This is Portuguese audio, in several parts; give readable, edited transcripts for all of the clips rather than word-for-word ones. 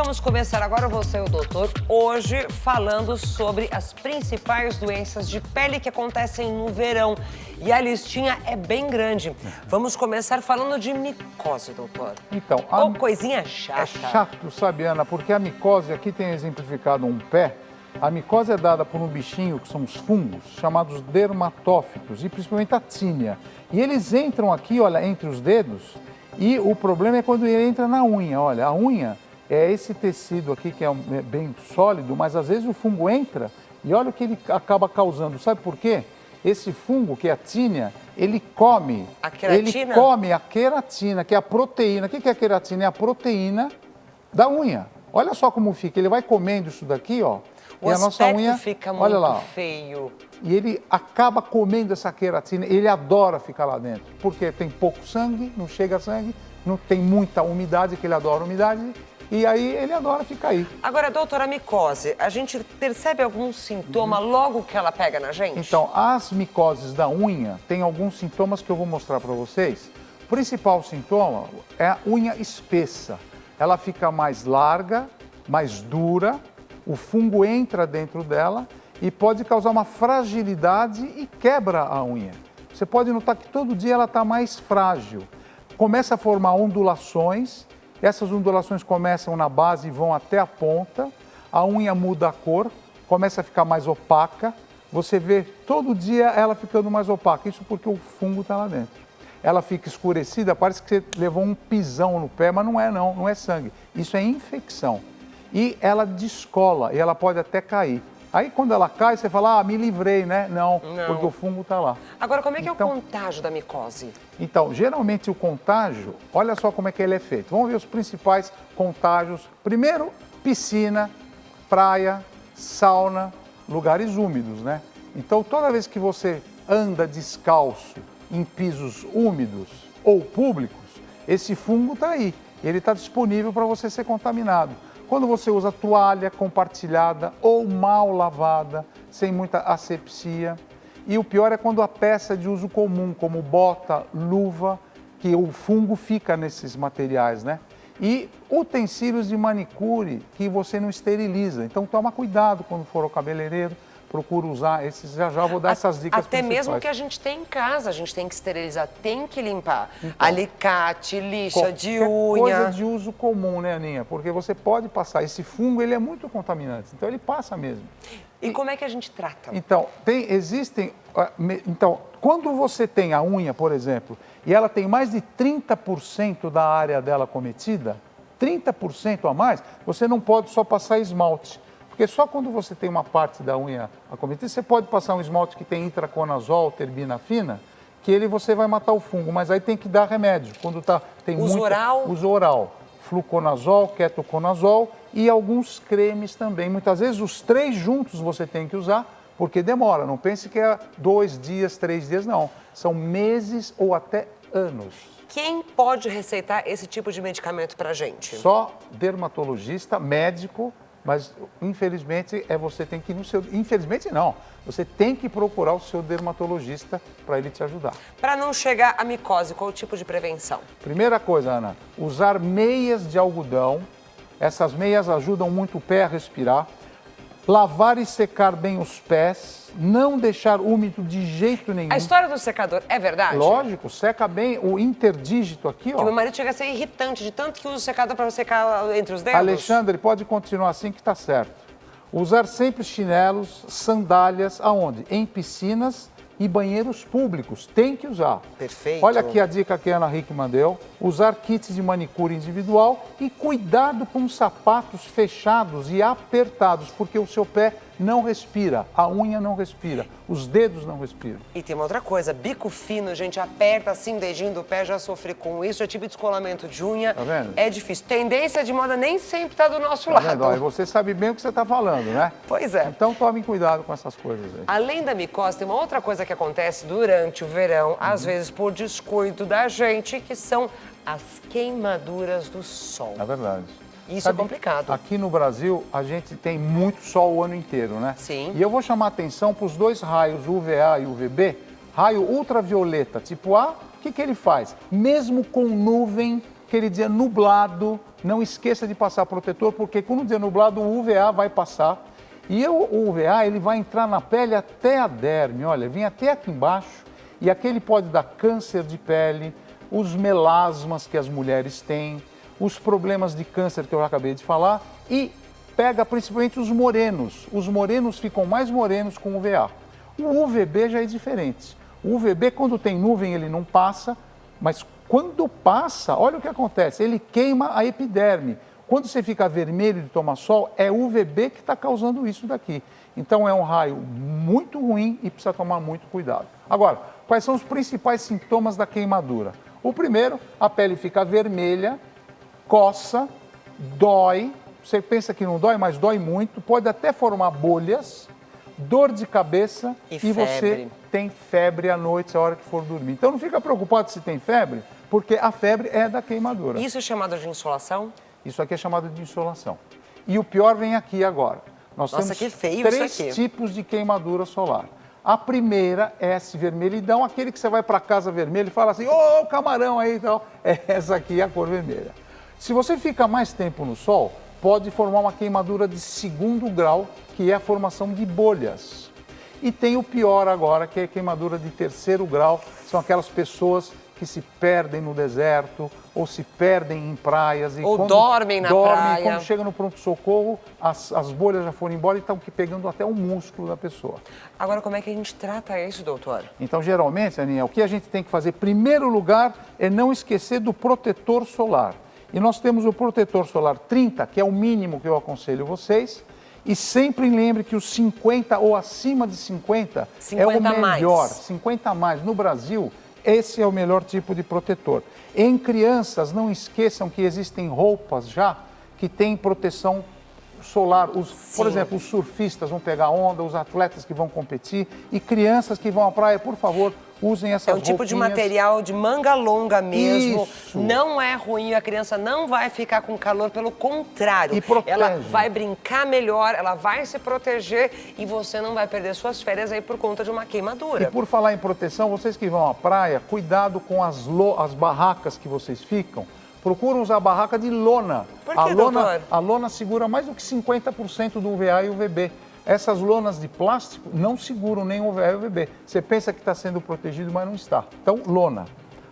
vamos começar agora, você e o doutor, hoje falando sobre as principais doenças de pele que acontecem no verão. E a listinha é bem grande. Vamos começar falando de micose, doutor. Então, coisinha chata. É chato, sabe, Ana? Porque a micose, aqui tem exemplificado um pé. A micose é dada por um bichinho, que são os fungos, chamados dermatófitos, e principalmente a tínia. E eles entram aqui, olha, entre os dedos, e o problema é quando ele entra na unha. Olha, a unha é esse tecido aqui que é bem sólido, mas às vezes o fungo entra e olha o que ele acaba causando. Sabe por quê? Esse fungo, que é a tínia, ele come a queratina? Ele come a queratina, que é a proteína. O que é a queratina? É a proteína da unha. Olha só como fica. Ele vai comendo isso daqui, ó. O e a nossa unha fica olha muito lá, feio. E ele acaba comendo essa queratina. Ele adora ficar lá dentro. Porque tem pouco sangue, não chega sangue, não tem muita umidade, que ele adora umidade. E aí ele adora ficar aí. Agora, doutora, a micose, a gente percebe algum sintoma logo que ela pega na gente? Então, as micoses da unha têm alguns sintomas que eu vou mostrar para vocês. O principal sintoma é a unha espessa. Ela fica mais larga, mais dura, o fungo entra dentro dela e pode causar uma fragilidade e quebra a unha. Você pode notar que todo dia ela está mais frágil. Começa a formar ondulações. Essas ondulações começam na base e vão até a ponta, a unha muda a cor, começa a ficar mais opaca, você vê todo dia ela ficando mais opaca, isso porque o fungo está lá dentro. Ela fica escurecida, parece que você levou um pisão no pé, mas não é sangue, isso é infecção. E ela descola e ela pode até cair. Aí quando ela cai, você fala, me livrei, né? Não, porque o fungo está lá. Agora, como é que é o contágio da micose? Então, geralmente o contágio, olha só como é que ele é feito. Vamos ver os principais contágios. Primeiro, piscina, praia, sauna, lugares úmidos, né? Então, toda vez que você anda descalço em pisos úmidos ou públicos, esse fungo está aí. Ele está disponível para você ser contaminado. Quando você usa toalha compartilhada ou mal lavada, sem muita asepsia. E o pior é quando a peça é de uso comum, como bota, luva, que o fungo fica nesses materiais, né? E utensílios de manicure que você não esteriliza. Então toma cuidado quando for ao cabeleireiro, procura usar esses, já vou dar essas dicas Até mesmo que a gente tem em casa, a gente tem que esterilizar, tem que limpar. Então, alicate, lixa de unha. Coisa de uso comum, né, Aninha? Porque você pode passar. Esse fungo, ele é muito contaminante, então ele passa mesmo. E como é que a gente trata? Então, quando você tem a unha, por exemplo, e ela tem mais de 30% da área dela cometida, 30% a mais, você não pode só passar esmalte. Porque só quando você tem uma parte da unha acometida, você pode passar um esmalte que tem itraconazol, terbinafina, que você vai matar o fungo, mas aí tem que dar remédio. Quando tem uso oral? Uso oral. Fluconazol, ketoconazol e alguns cremes também. Muitas vezes os 3 juntos você tem que usar, porque demora. Não pense que é 2 dias, 3 dias, não. São meses ou até anos. Quem pode receitar esse tipo de medicamento pra gente? Só dermatologista, médico. Mas, infelizmente, você tem que ir no seu... Infelizmente, não. Você tem que procurar o seu dermatologista para ele te ajudar. Para não chegar à micose, qual o tipo de prevenção? Primeira coisa, Ana, usar meias de algodão. Essas meias ajudam muito o pé a respirar. Lavar e secar bem os pés. Não deixar úmido de jeito nenhum. A história do secador é verdade? Lógico, seca bem o interdígito aqui, ó. Que meu marido chega a ser irritante de tanto que usa o secador para secar entre os dedos. Alexandre, pode continuar assim que está certo. Usar sempre chinelos, sandálias, aonde? Em piscinas e banheiros públicos. Tem que usar. Perfeito. Olha aqui a dica que a Ana Hickman deu. Usar kits de manicure individual e cuidado com sapatos fechados e apertados, porque o seu pé não respira, a unha não respira, os dedos não respiram. E tem uma outra coisa, bico fino, gente, aperta assim o dedinho do pé, já sofri com isso, já tive descolamento de unha. Tá vendo? É difícil. Tendência de moda nem sempre tá do nosso Tá lado. vendo? E você sabe bem o que você está falando, né? Pois é. Então tomem cuidado com essas coisas aí. Além da micose, tem uma outra coisa que acontece durante o verão, às vezes por descuido da gente, que são as queimaduras do sol. É verdade. Isso é complicado. Aqui no Brasil, a gente tem muito sol o ano inteiro, né? Sim. E eu vou chamar a atenção para os 2 raios, UVA e UVB. Raio ultravioleta tipo A, o que ele faz? Mesmo com nuvem, aquele dia nublado, não esqueça de passar protetor, porque quando o dia nublado, o UVA vai passar. E o UVA, ele vai entrar na pele até a derme, olha, vem até aqui embaixo. E aquele pode dar câncer de pele, os melasmas que as mulheres têm, os problemas de câncer que eu acabei de falar e pega principalmente os morenos. Os morenos ficam mais morenos com UVA. O UVB já é diferente. O UVB, quando tem nuvem, ele não passa, mas quando passa, olha o que acontece, ele queima a epiderme. Quando você fica vermelho de tomar sol, é o UVB que está causando isso daqui. Então é um raio muito ruim e precisa tomar muito cuidado. Agora, quais são os principais sintomas da queimadura? O primeiro, a pele fica vermelha, coça, dói. Você pensa que não dói, mas dói muito. Pode até formar bolhas, dor de cabeça e você tem febre à noite, a hora que for dormir. Então não fica preocupado se tem febre, porque a febre é da queimadura. Isso é chamado de insolação? Isso aqui é chamado de insolação. E o pior vem aqui agora. Nós temos que feio três isso aqui. tipos de queimadura solar. A primeira é esse vermelhidão, aquele que você vai para casa vermelho e fala assim, ô, camarão aí e tal. Essa aqui é a cor vermelha. Se você fica mais tempo no sol, pode formar uma queimadura de 2º grau, que é a formação de bolhas. E tem o pior agora, que é a queimadura de 3º grau, são aquelas pessoas que se perdem no deserto ou se perdem em praias. Ou dormem na praia. Quando chega no pronto-socorro, as bolhas já foram embora e estão pegando até o músculo da pessoa. Agora, como é que a gente trata isso, doutor? Então, geralmente, Aninha, o que a gente tem que fazer, em primeiro lugar, é não esquecer do protetor solar. E nós temos o protetor solar 30, que é o mínimo que eu aconselho vocês. E sempre lembre que os 50 ou acima de 50 é o melhor. 50 a mais. No Brasil, esse é o melhor tipo de protetor. Em crianças, não esqueçam que existem roupas já que têm proteção solar. Por exemplo, os surfistas vão pegar onda, os atletas que vão competir e crianças que vão à praia, por favor, usem essas roupinhas. É um tipo de material de manga longa mesmo. Isso. Não é ruim, a criança não vai ficar com calor, pelo contrário. E protege. Ela vai brincar melhor, ela vai se proteger e você não vai perder suas férias aí por conta de uma queimadura. E por falar em proteção, vocês que vão à praia, cuidado com as barracas que vocês ficam. Procuram usar barraca de lona. Por que, doutor? A lona segura mais do que 50% do UVA e UVB. Essas lonas de plástico não seguram nem o UVA e o UVB. Você pensa que está sendo protegido, mas não está. Então, lona.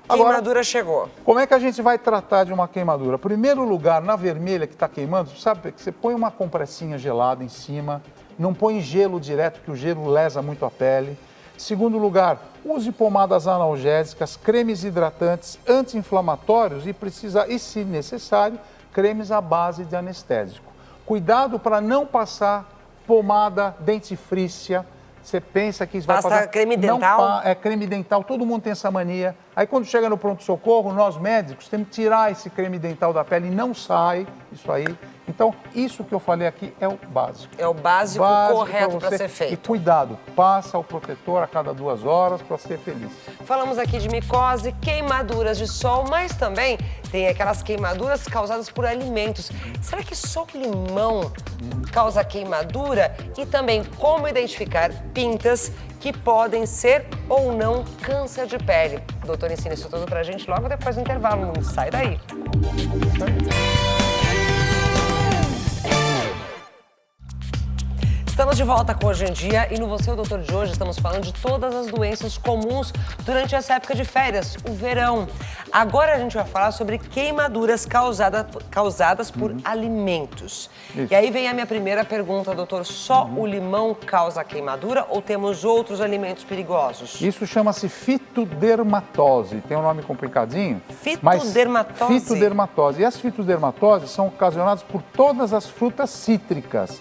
Agora, Queimadura chegou. como é que a gente vai tratar de uma queimadura? Primeiro lugar, na vermelha que está queimando, sabe que você põe uma compressinha gelada em cima, não põe gelo direto, que o gelo lesa muito a pele. Segundo lugar, use pomadas analgésicas, cremes hidratantes, anti-inflamatórios e, se necessário, cremes à base de anestésico. Cuidado para não passar pomada dentifrícia. Você pensa que isso vai passar... creme dental? É creme dental, todo mundo tem essa mania. Aí quando chega no pronto-socorro, nós médicos temos que tirar esse creme dental da pele e não sai isso aí. Então, isso que eu falei aqui é o básico. É o básico correto para ser feito. E cuidado, passa o protetor a cada 2 horas para ser feliz. Falamos aqui de micose, queimaduras de sol, mas também tem aquelas queimaduras causadas por alimentos. Será que só o limão causa queimadura? E também como identificar pintas que podem ser ou não câncer de pele. O doutor ensina isso tudo pra gente logo depois do intervalo. Não sai daí. Estamos de volta com Hoje em Dia e no Você, o Doutor de hoje, estamos falando de todas as doenças comuns durante essa época de férias, o verão. Agora a gente vai falar sobre queimaduras causadas por alimentos. Isso. E aí vem a minha primeira pergunta, doutor. Só o limão causa queimadura ou temos outros alimentos perigosos? Isso chama-se fitodermatose. Tem um nome complicadinho. Fitodermatose? Fitodermatose. E as fitodermatoses são ocasionadas por todas as frutas cítricas.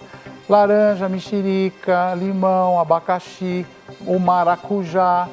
Laranja, mexerica, limão, abacaxi, o maracujá.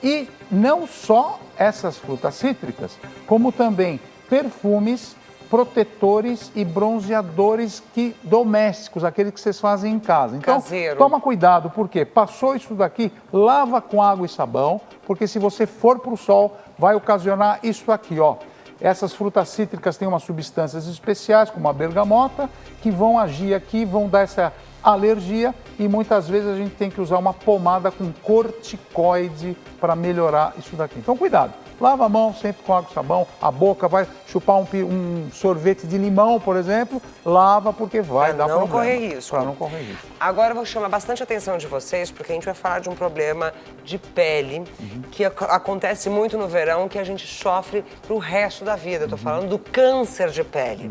E não só essas frutas cítricas, como também perfumes, protetores e bronzeadores domésticos, aqueles que vocês fazem em casa. Então, caseiro. Toma cuidado, porque passou isso daqui, lava com água e sabão, porque se você for para o sol, vai ocasionar isso aqui, ó. Essas frutas cítricas têm umas substâncias especiais, como a bergamota, que vão agir aqui, vão dar essa alergia e muitas vezes a gente tem que usar uma pomada com corticoide para melhorar isso daqui. Então, cuidado. lava a mão sempre com água e sabão, a boca vai chupar um sorvete de limão, por exemplo, lava porque vai dar problema. Para não correr risco. Para não correr risco. Agora eu vou chamar bastante atenção de vocês, porque a gente vai falar de um problema de pele que acontece muito no verão, que a gente sofre pro resto da vida. Eu tô falando do câncer de pele.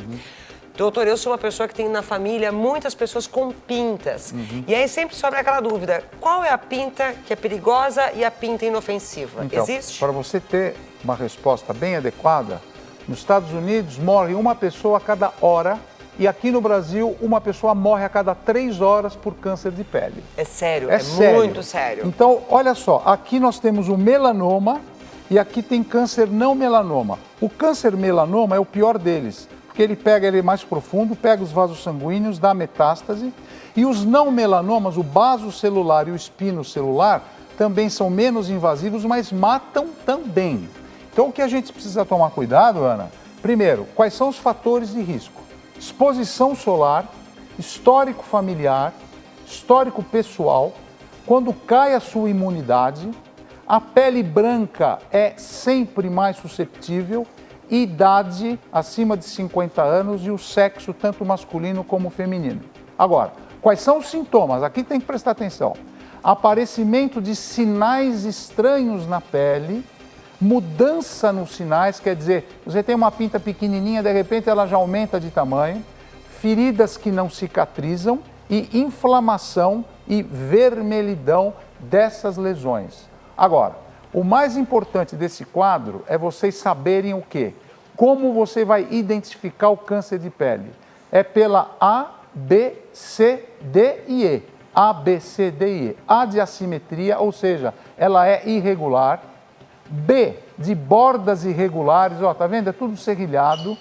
Doutor, eu sou uma pessoa que tem na família muitas pessoas com pintas. E aí sempre sobra aquela dúvida, qual é a pinta que é perigosa e a pinta inofensiva? Então, Existe? para você ter uma resposta bem adequada, nos Estados Unidos morre uma pessoa a cada hora e aqui no Brasil uma pessoa morre a cada 3 horas por câncer de pele. É sério, É sério. muito sério. Então, olha só, aqui nós temos o melanoma e aqui tem câncer não melanoma. O câncer melanoma é o pior deles, porque ele é mais profundo, pega os vasos sanguíneos, dá metástase, e os não melanomas, o basocelular e o espinocelular, também são menos invasivos, mas matam também. Então, o que a gente precisa tomar cuidado, Ana? Primeiro, quais são os fatores de risco? Exposição solar, histórico familiar, histórico pessoal, quando cai a sua imunidade, a pele branca é sempre mais suscetível, idade acima de 50 anos e o sexo tanto masculino como feminino. Agora, quais são os sintomas? Aqui tem que prestar atenção. Aparecimento de sinais estranhos na pele, mudança nos sinais, quer dizer, você tem uma pinta pequenininha, de repente ela já aumenta de tamanho, feridas que não cicatrizam e inflamação e vermelhidão dessas lesões. Agora, o mais importante desse quadro é vocês saberem o quê? Como você vai identificar o câncer de pele? É pela A, B, C, D e E. A, B, C, D e E. A de assimetria, ou seja, ela é irregular. B, de bordas irregulares, ó, tá vendo? É tudo serrilhado.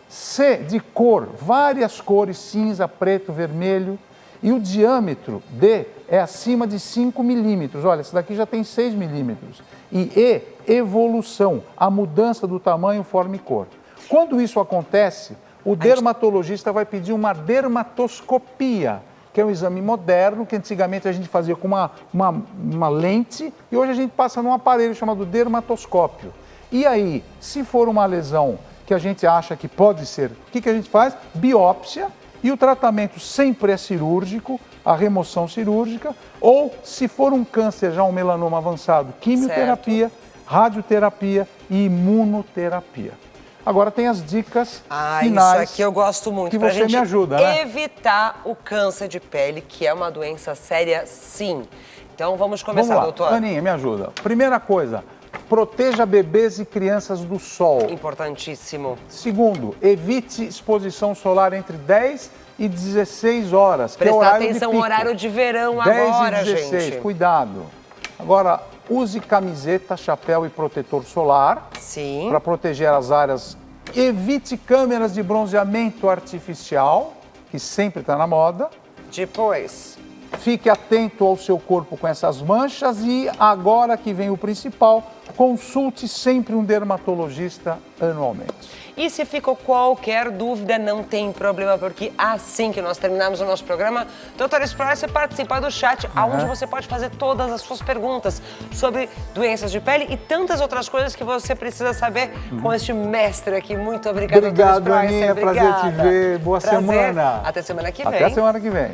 C, de cor, várias cores, cinza, preto, vermelho. E o diâmetro, D, é acima de 5 milímetros. Olha, esse daqui já tem 6 milímetros. E E, evolução, a mudança do tamanho, forma e cor. Quando isso acontece, o dermatologista vai pedir uma dermatoscopia, que é um exame moderno, que antigamente a gente fazia com uma lente, e hoje a gente passa num aparelho chamado dermatoscópio. E aí, se for uma lesão que a gente acha que pode ser, o que a gente faz? Biópsia. E o tratamento sempre é cirúrgico, a remoção cirúrgica, ou se for um câncer, já um melanoma avançado, quimioterapia, radioterapia e imunoterapia. Agora tem as dicas finais. Isso aqui eu gosto muito. Que você me ajuda, né? Evitar o câncer de pele, que é uma doença séria, sim. Então vamos começar, doutor. Aninha, me ajuda. Primeira coisa, proteja bebês e crianças do sol. Importantíssimo. Segundo, evite exposição solar entre 10 e 16 horas. Prestar atenção no horário de verão 10 agora, e 16, gente. Cuidado. Agora, use camiseta, chapéu e protetor solar. Sim. Para proteger as áreas. Evite câmeras de bronzeamento artificial, que sempre está na moda. Depois. Fique atento ao seu corpo com essas manchas e, agora que vem o principal, consulte sempre um dermatologista anualmente. E se ficou qualquer dúvida, não tem problema, porque assim que nós terminarmos o nosso programa, doutor Explora, você participa do chat, onde você pode fazer todas as suas perguntas sobre doenças de pele e tantas outras coisas que você precisa saber com este mestre aqui. Muito obrigada, doutor Explora. Obrigado, Aninha. Prazer te ver. Boa semana. Até semana que vem. Até semana que vem.